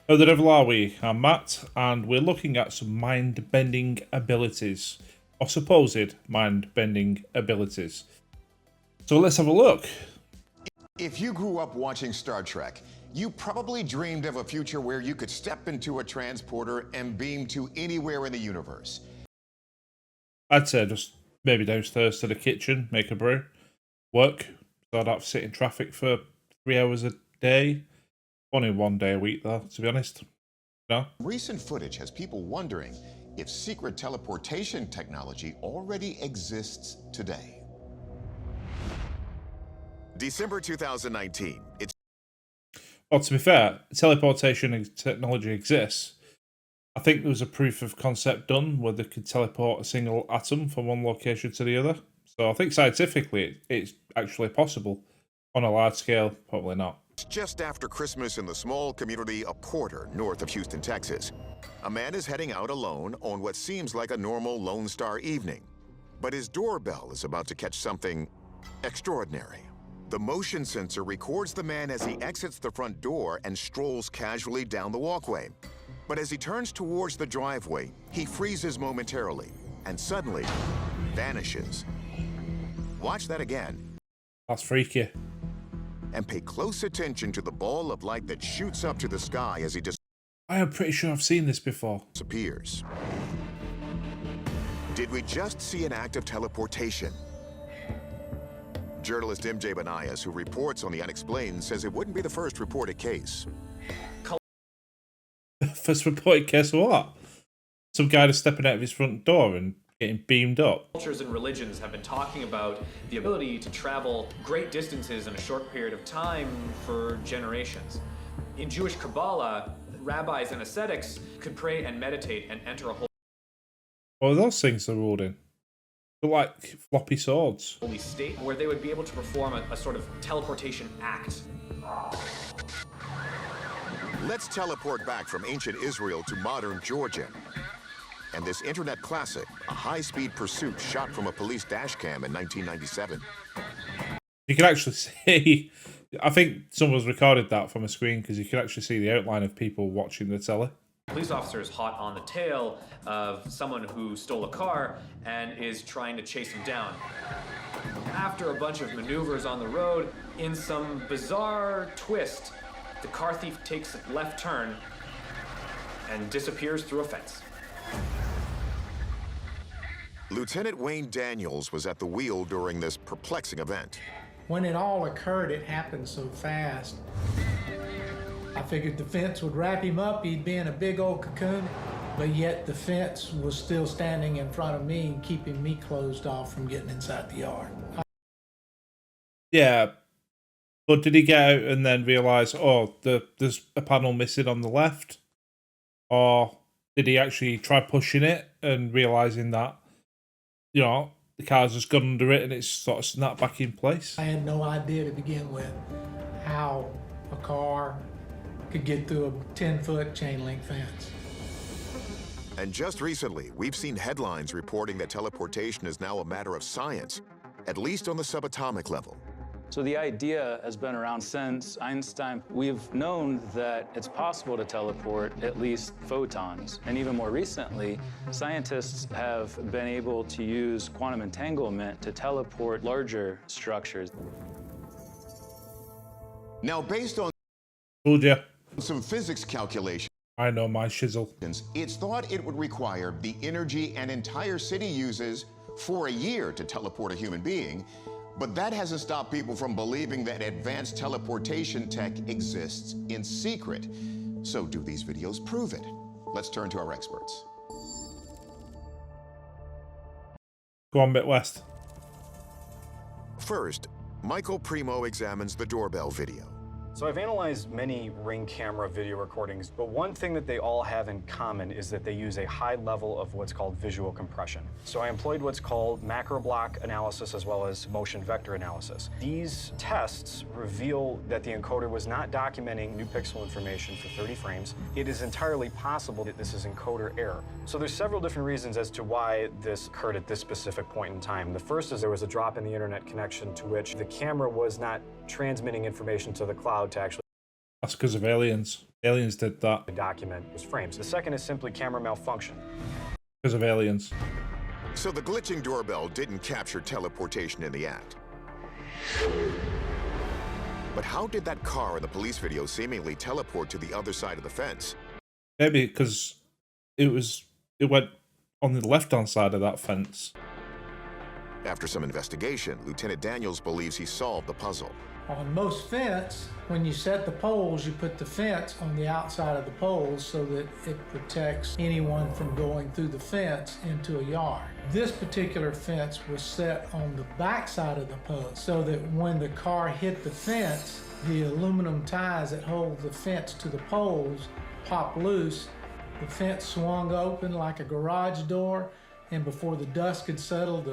How the devil are we? I'm Matt, and we're looking at some mind-bending abilities, or supposed mind-bending abilities. So let's have a look. If you grew up watching Star Trek, you probably dreamed of a future where you could step into a transporter and beam to anywhere in the universe. I'd say just maybe downstairs to the kitchen, make a brew, work, so I'd have to sit in traffic for 3 hours a day. Only 1 day a week, though, to be honest. No? Recent footage has people wondering if secret teleportation technology already exists today. December 2019. Well, to be fair, teleportation technology exists. I think there was a proof of concept done where they could teleport a single atom from one location to the other. So I think scientifically it's actually possible. On a large scale, probably not. Just after Christmas in the small community of Porter, north of Houston, Texas. A man is heading out alone on what seems like a normal Lone Star evening. But his doorbell is about to catch something extraordinary. The motion sensor records the man as he exits the front door and strolls casually down the walkway. But as he turns towards the driveway, he freezes momentarily and suddenly vanishes. Watch that again. That's freaky. And pay close attention to the ball of light that shoots up to the sky as he I am pretty sure I've seen this before. disappears. Did we just see an act of teleportation? Journalist MJ Banias, who reports on the Unexplained, says it wouldn't be the first reported case. First reported case of what? Some guy just stepping out of his front door and getting beamed up. Cultures and religions have been talking about the ability to travel great distances in a short period of time for generations. In Jewish Kabbalah, rabbis and ascetics could pray and meditate and enter a Well, those things are ruled in. They're like floppy swords. holy state where they would be able to perform a sort of teleportation act. Let's teleport back from ancient Israel to modern Georgia. And this internet classic, a high-speed pursuit shot from a police dash cam in 1997. You can actually see, I think someone's recorded that from a screen because you can actually see the outline of people watching the telly. Police officer is hot on the tail of someone who stole a car and is trying to chase him down. After a bunch of maneuvers on the road, in some bizarre twist, the car thief takes a left turn and disappears through a fence. Lieutenant Wayne Daniels was at the wheel during this perplexing event. When it all occurred, it happened so fast. I figured the fence would wrap him up, he'd be in a big old cocoon, but yet the fence was still standing in front of me and keeping me closed off from getting inside the yard. Yeah, but did he get out and then realise, oh, there's a panel missing on the left? Or did he actually try pushing it and realising that, you know, the car's just gone under it and it's sort of snapped back in place? I had no idea to begin with how a car could get through a 10-foot chain link fence. And just recently, we've seen headlines reporting that teleportation is now a matter of science, at least on the subatomic level. So the idea has been around since Einstein. We've known that it's possible to teleport at least photons. And even more recently, scientists have been able to use quantum entanglement to teleport larger structures. Now, based on Told ya. some physics calculations, I know my shizzle. it's thought it would require the energy an entire city uses for a year to teleport a human being. But that hasn't stopped people from believing that advanced teleportation tech exists in secret. So do these videos prove it? Let's turn to our experts. Go on, Bit West. First, Michael Primo examines the doorbell video. So I've analyzed many Ring camera video recordings, but one thing that they all have in common is that they use a high level of what's called visual compression. So I employed what's called macro block analysis as well as motion vector analysis. These tests reveal that the encoder was not documenting new pixel information for 30 frames. It is entirely possible that this is encoder error. So there's several different reasons as to why this occurred at this specific point in time. The first is there was a drop in the internet connection to which the camera was not transmitting information to the cloud to actually. That's because of aliens. Aliens did that. Document those frames. The second is simply camera malfunction. Because of aliens. So the glitching doorbell didn't capture teleportation in the act. But how did that car in the police video seemingly teleport to the other side of the fence? Maybe because it went on the left-hand side of that fence. After some investigation, Lieutenant Daniels believes he solved the puzzle. On most fence, when you set the poles, you put the fence on the outside of the poles so that it protects anyone from going through the fence into a yard. This particular fence was set on the back side of the post so that when the car hit the fence, the aluminum ties that hold the fence to the poles popped loose. The fence swung open like a garage door, and before the dust could settle,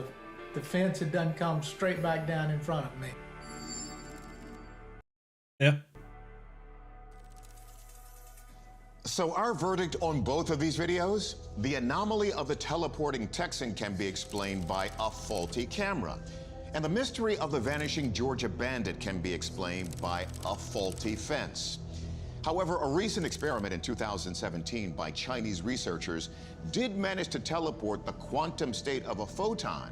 the fence had done come straight back down in front of me. Yeah. So our verdict on both of these videos? The anomaly of the teleporting Texan can be explained by a faulty camera. And the mystery of the vanishing Georgia bandit can be explained by a faulty fence. However, a recent experiment in 2017 by Chinese researchers did manage to teleport the quantum state of a photon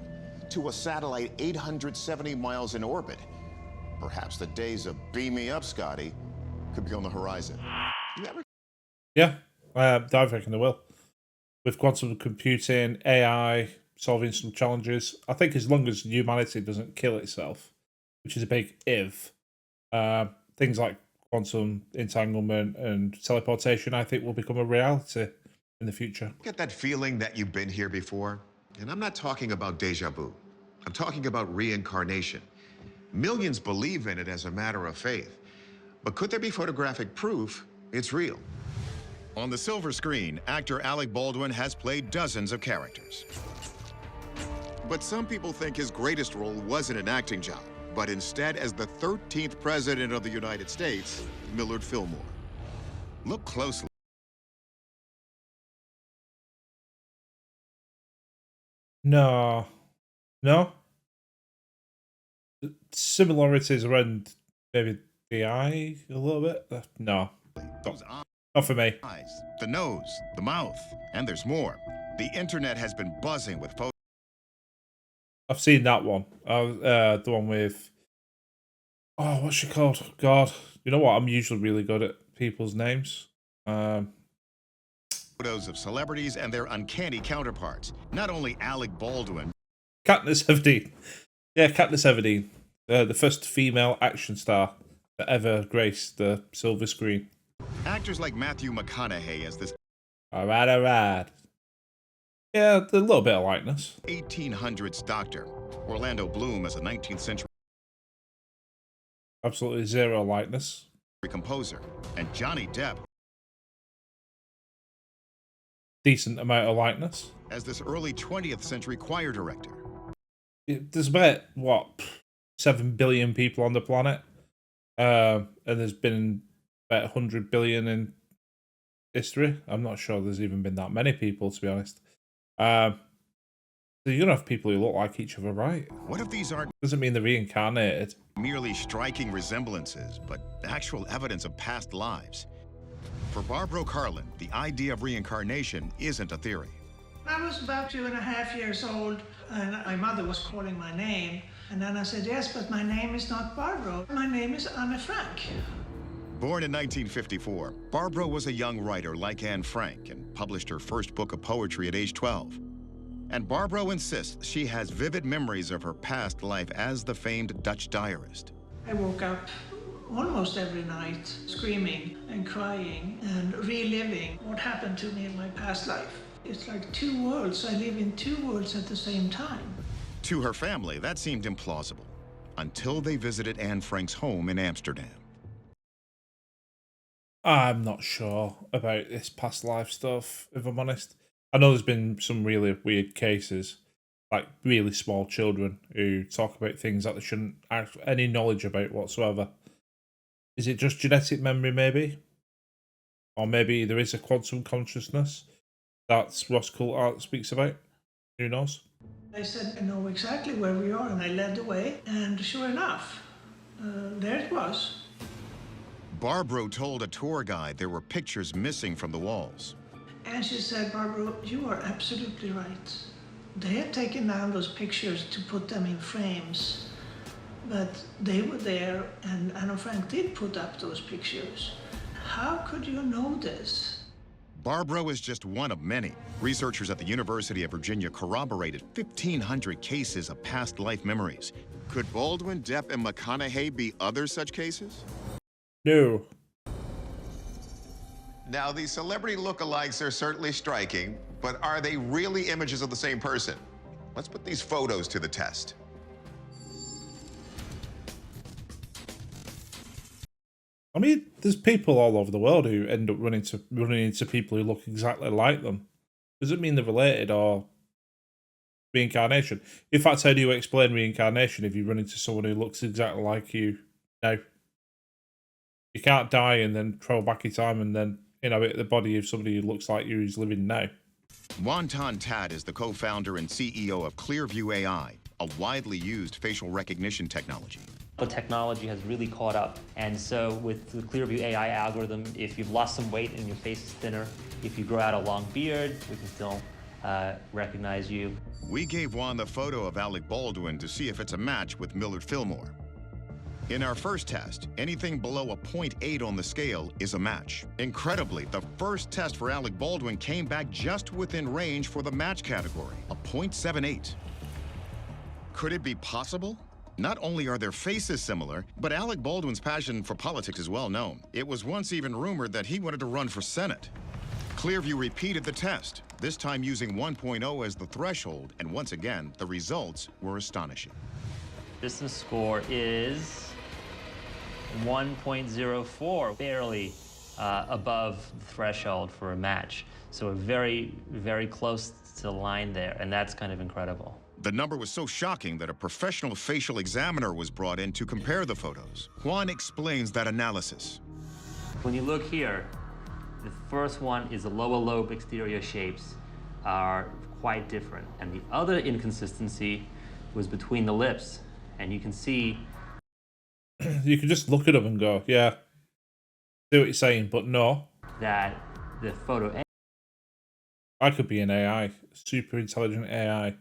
to a satellite 870 miles in orbit. Perhaps the days of beam me up, Scotty, could be on the horizon. Yeah, I reckon they will. With quantum computing, AI, solving some challenges, I think as long as humanity doesn't kill itself, which is a big if, things like quantum entanglement and teleportation, I think will become a reality in the future. Get that feeling that you've been here before? And I'm not talking about deja vu. I'm talking about reincarnation. Millions believe in it as a matter of faith. But could there be photographic proof it's real? On the silver screen, actor Alec Baldwin has played dozens of characters. But some people think his greatest role wasn't an acting job, but instead as the 13th President of the United States, Millard Fillmore. Look closely. No. Similarities around maybe the eye a little bit. No. Not for me. Eyes, the nose, the mouth, and there's more. The internet has been buzzing with photos. I've seen that one. The one with... Oh, what's she called? God. You know what? I'm usually really good at people's names. Photos of celebrities and their uncanny counterparts. Not only Alec Baldwin. Katniss Everdeen. Yeah, Katniss Everdeen. The first female action star that ever graced the silver screen. Actors like Matthew McConaughey as this... Alright. Yeah, a little bit of likeness. 1800s doctor. Orlando Bloom as a 19th century... Absolutely zero likeness. ...composer. And Johnny Depp... Decent amount of likeness. ...as this early 20th century choir director. There's about, what, 7 billion people on the planet? And there's been about 100 billion in history. I'm not sure there's even been that many people, to be honest. So you're going to have people who look like each other, right? What if these aren't... Doesn't mean they're reincarnated. ...merely striking resemblances, but actual evidence of past lives? For Barbara Carlin, the idea of reincarnation isn't a theory. I was about 2.5 years old, and my mother was calling my name. And then I said, yes, but my name is not Barbara. My name is Anne Frank. Born in 1954, Barbara was a young writer like Anne Frank and published her first book of poetry at age 12. And Barbara insists she has vivid memories of her past life as the famed Dutch diarist. I woke up almost every night screaming and crying and reliving what happened to me in my past life. It's like two worlds. I live in two worlds at the same time. To her family, that seemed implausible, until they visited Anne Frank's home in Amsterdam. I'm not sure about this past life stuff, if I'm honest. I know there's been some really weird cases, like really small children who talk about things that they shouldn't have any knowledge about whatsoever. Is it just genetic memory, maybe? Or maybe there is a quantum consciousness that Ross Coulthart speaks about? Who knows? I said, I know exactly where we are, and I led the way, and sure enough, there it was. Barbro told a tour guide there were pictures missing from the walls. And she said, Barbara, you are absolutely right. They had taken down those pictures to put them in frames, but they were there, and Anne Frank did put up those pictures. How could you know this? Barbro is just one of many. Researchers at the University of Virginia corroborated 1,500 cases of past life memories. Could Baldwin, Depp, and McConaughey be other such cases? No. Now, these celebrity lookalikes are certainly striking, but are they really images of the same person? Let's put these photos to the test. I mean, there's people all over the world who end up running into people who look exactly like them. Doesn't mean they're related or reincarnation. In fact, how do you explain reincarnation if you run into someone who looks exactly like you now? You can't die and then travel back in time and then inhabit the body of somebody who looks like you who's living now. Wonton Tat is the co-founder and CEO of Clearview AI, a widely used facial recognition technology. The technology has really caught up, and so with the Clearview AI algorithm, if you've lost some weight and your face is thinner, if you grow out a long beard, we can still recognize you. We gave Juan the photo of Alec Baldwin to see if it's a match with Millard Fillmore. In our first test, anything below a 0.8 on the scale is a match. Incredibly, the first test for Alec Baldwin came back just within range for the match category, a 0.78. Could it be possible? Not only are their faces similar, but Alec Baldwin's passion for politics is well known. It was once even rumored that he wanted to run for Senate. Clearview repeated the test, this time using 1.0 as the threshold, and once again, the results were astonishing. Distance score is 1.04, barely above the threshold for a match. So we're very, very close to the line there, and that's kind of incredible. The number was so shocking that a professional facial examiner was brought in to compare the photos. Juan explains that analysis. When you look here, the first one is the lower lobe exterior shapes are quite different. And the other inconsistency was between the lips. And you can see... You can just look at them and go, yeah, see what you're saying, but no. That the photo... I could be an AI, super intelligent AI.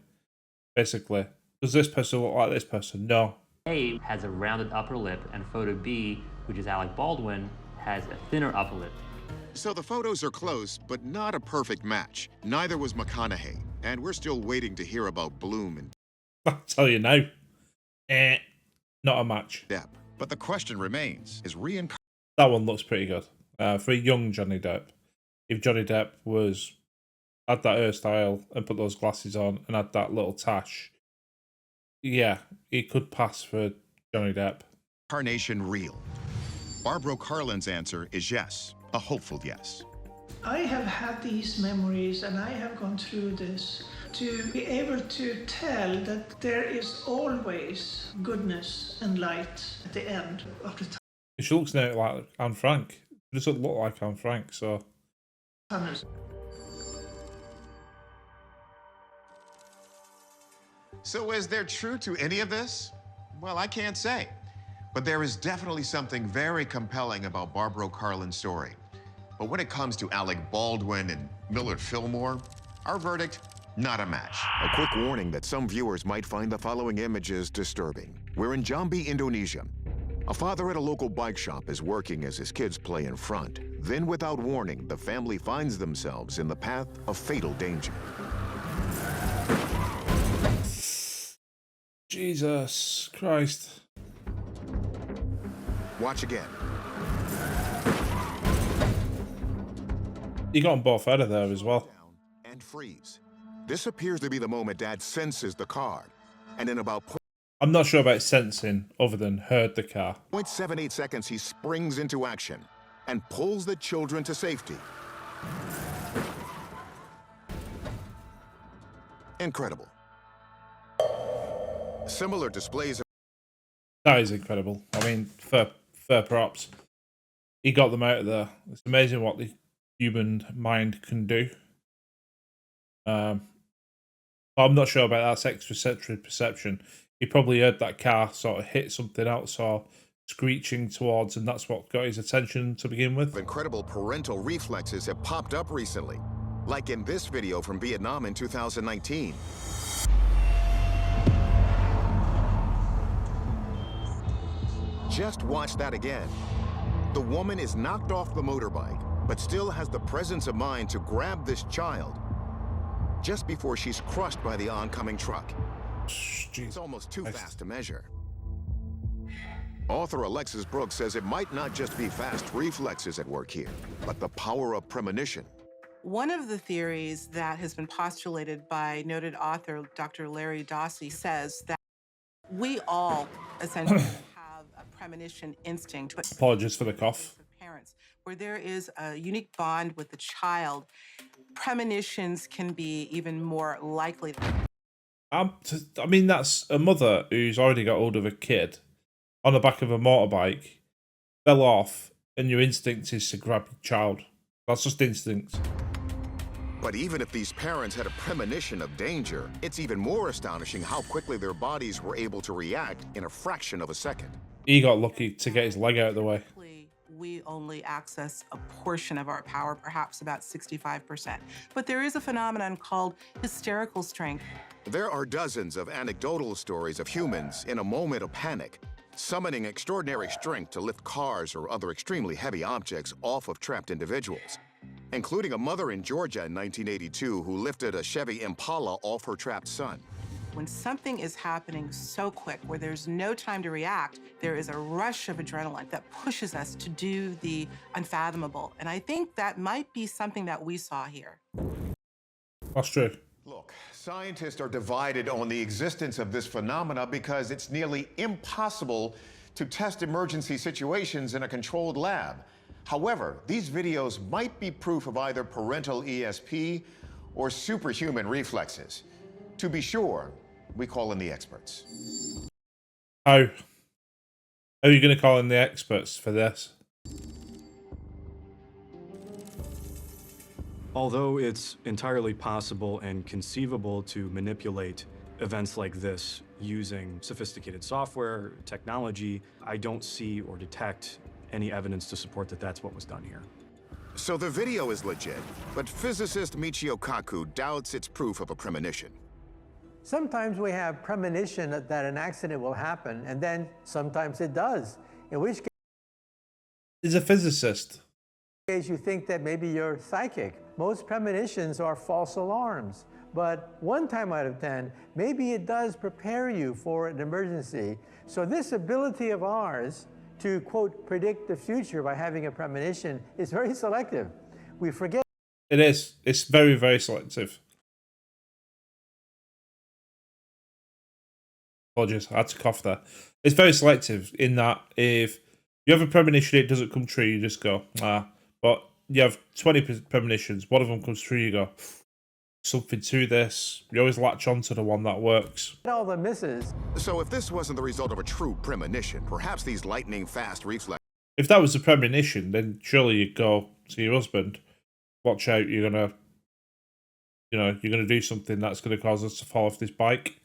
Basically, does this person look like this person? No. A has a rounded upper lip, and photo B, which is Alec Baldwin, has a thinner upper lip. So the photos are close, but not a perfect match. Neither was McConaughey, and we're still waiting to hear about Bloom and I'll tell you now. Not a match. Depp. But the question remains, is reincarnation... That one looks pretty good. For a young Johnny Depp. If Johnny Depp had that hairstyle and put those glasses on and had that little tash, yeah, he could pass for Johnny Depp. real? Barbro Carlin's answer is yes, a hopeful yes. I have had these memories, and I have gone through this to be able to tell that there is always goodness and light at the end of the She looks now like Anne Frank. She doesn't look like Anne Frank, so... tunnel. So is there truth to any of this? Well, I can't say. But there is definitely something very compelling about Barbro Carlin's story. But when it comes to Alec Baldwin and Millard Fillmore, our verdict, not a match. A quick warning that some viewers might find the following images disturbing. We're in Jambi, Indonesia. A father at a local bike shop is working as his kids play in front. Then, without warning, the family finds themselves in the path of fatal danger. Jesus Christ. Watch again. You got them both out of there as well. And freeze. This appears to be the moment Dad senses the car. And in about I'm not sure about sensing other than heard the car. 0.78 seconds, he springs into action. and pulls the children to safety. Incredible. Similar displays of That is incredible. I mean, fair props. He got them out of there. It's amazing what the human mind can do. I'm not sure about that extrasensory perception. He probably heard that car sort of hit something else or screeching towards, and that's what got his attention to begin with. incredible parental reflexes have popped up recently, like in this video from Vietnam in 2019. Just watch that again. The woman is knocked off the motorbike, but still has the presence of mind to grab this child just before she's crushed by the oncoming truck. It's almost too fast to measure. Author Alexis Brooks says it might not just be fast reflexes at work here, but the power of premonition. One of the theories that has been postulated by noted author Dr. Larry Dossey says that we all essentially have a premonition instinct. But Apologies for the cough. parents, where there is a unique bond with the child, premonitions can be even more likely. I mean, that's a mother who's already got hold of a kid on the back of a motorbike, fell off, and your instinct is to grab your child. That's just instinct. But even if these parents had a premonition of danger, it's even more astonishing how quickly their bodies were able to react in a fraction of a second. He got lucky to get his leg out of the way. We only access a portion of our power, perhaps about 65%. But there is a phenomenon called hysterical strength. There are dozens of anecdotal stories of humans in a moment of panic, summoning extraordinary strength to lift cars or other extremely heavy objects off of trapped individuals, including a mother in Georgia in 1982 who lifted a Chevy Impala off her trapped son. When something is happening so quick, where there's no time to react, there is a rush of adrenaline that pushes us to do the unfathomable. And I think that might be something that we saw here. That's true. Look, scientists are divided on the existence of this phenomena because it's nearly impossible to test emergency situations in a controlled lab. However, these videos might be proof of either parental ESP or superhuman reflexes. To be sure, we call in the experts. How are you going to call in the experts for this? Although it's entirely possible and conceivable to manipulate events like this using sophisticated software, technology, I don't see or detect any evidence to support that that's what was done here. So the video is legit, but physicist Michio Kaku doubts it's proof of a premonition. Sometimes we have premonition that an accident will happen, and then sometimes it does, in which case He's a physicist. you think that maybe you're psychic. Most premonitions are false alarms, but 1 time out of 10, maybe it does prepare you for an emergency. So this ability of ours to, quote, predict the future by having a premonition is very selective. We forget. It is. It's very, very selective. Apologies, I had to cough there. It's very selective in that if you have a premonition, it doesn't come true, you just go, ah. But you have 20 premonitions, one of them comes true, you go, something to this. You always latch on to the one that works. All the misses. So if this wasn't the result of a true premonition, perhaps these lightning-fast reflexes. If that was a premonition, then surely you'd go to your husband, watch out, you're gonna do something that's gonna cause us to fall off this bike.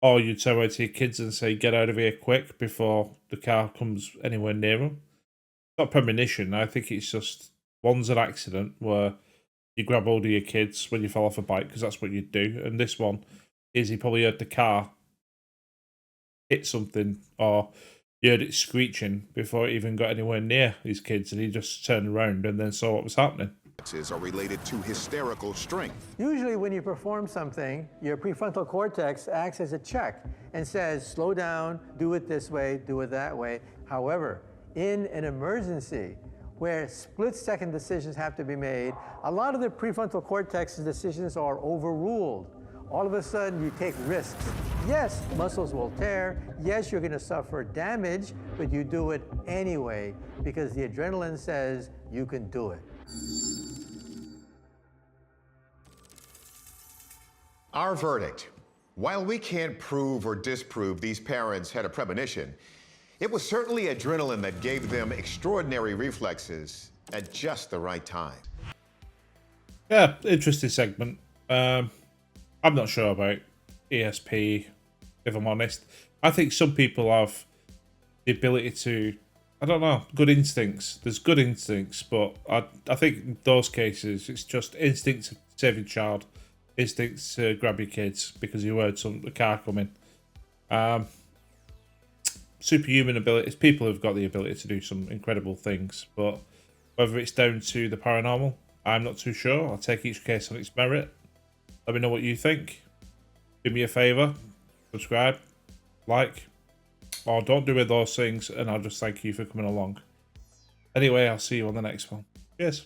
Or you'd turn away to your kids and say, get out of here quick before the car comes anywhere near them. It's not premonition. I think it's just, one's an accident where you grab hold of your kids when you fall off a bike, because that's what you'd do. And this one is he probably heard the car hit something, or you heard it screeching before it even got anywhere near his kids, and he just turned around and then saw what was happening. Are related to hysterical strength. Usually when you perform something, your prefrontal cortex acts as a check and says, slow down, do it this way, do it that way. However, in an emergency where split-second decisions have to be made, a lot of the prefrontal cortex's decisions are overruled, All of a sudden, you take risks. Yes, muscles will tear. Yes, you're going to suffer damage, but you do it anyway because the adrenaline says you can do it. Our verdict. While we can't prove or disprove these parents had a premonition, it was certainly adrenaline that gave them extraordinary reflexes at just the right time. Yeah, interesting segment. I'm not sure about ESP, if I'm honest. I think some people have the ability to, I don't know, good instincts. There's good instincts, but I think in those cases, it's just instinct to save your child, instinct to grab your kids because you heard a car coming. Superhuman abilities, people have got the ability to do some incredible things, but whether it's down to the paranormal, I'm not too sure. I'll take each case on its merit. Let me know what you think. Do me a favour, subscribe, like, or don't do those things, and I'll just thank you for coming along. Anyway, I'll see you on the next one. Cheers.